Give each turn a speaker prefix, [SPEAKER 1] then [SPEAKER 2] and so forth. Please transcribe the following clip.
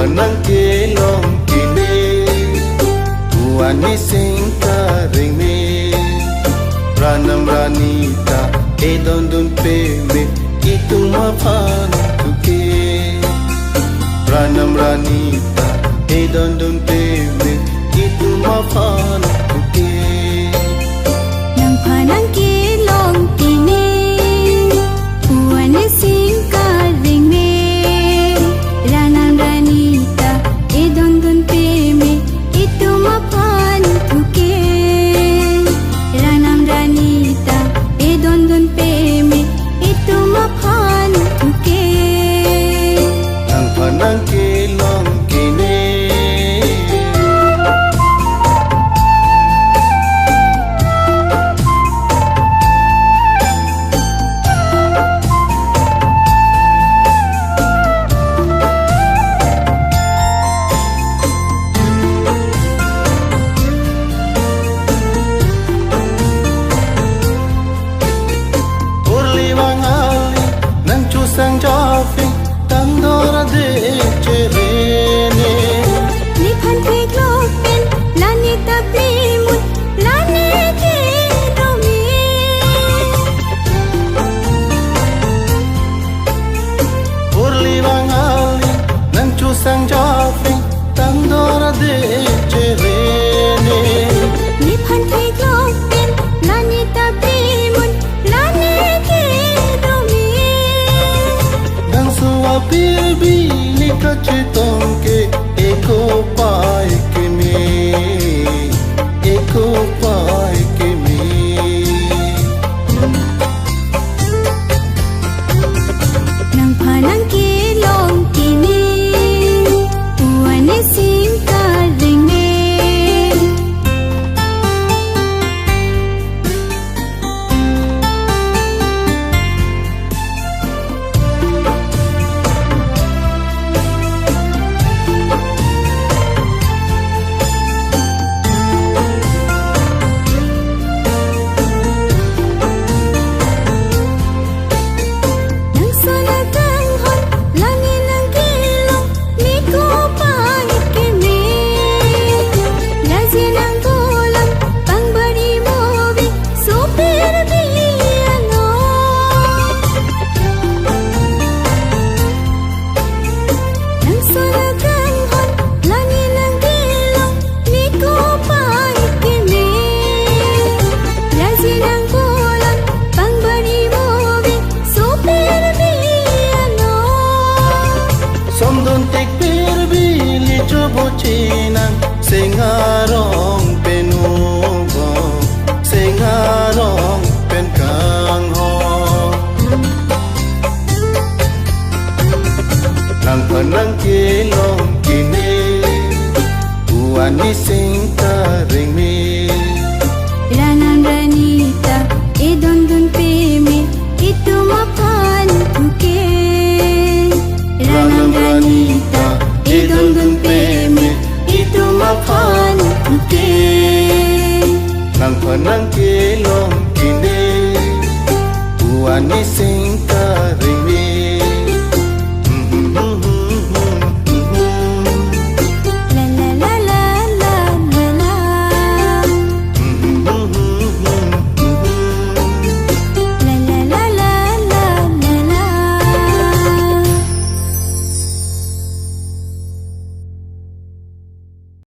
[SPEAKER 1] panang kelong kini Uani sing karing me Ranam ranita edondun peme Itu mapan tuke Ranam ranita edondun peme Itu mapan tuke
[SPEAKER 2] Nang panang kelong kini Uani sing karing me Ranam ranita edondun peme Itu mapan tuke Ranam ranita edondun peme Itu mapan tuke
[SPEAKER 1] Nang panang kelong kini Sang jafi tang dora de cherene
[SPEAKER 2] Ni phan thik lopen lani ta plimut lani ke domi
[SPEAKER 1] Urli wangali nang chu sang jafi tang dora de cherene
[SPEAKER 2] Ni phan thik lopen lani ta plimut lani ke domi
[SPEAKER 1] Pirbi nikachitong ke eko pai ke me eko pai ke me
[SPEAKER 2] Nang panang kelong kini Uani sing karing me
[SPEAKER 1] Chinang singarong penugo singarong penkang ho Nang panang kelong kini Uani sing karing me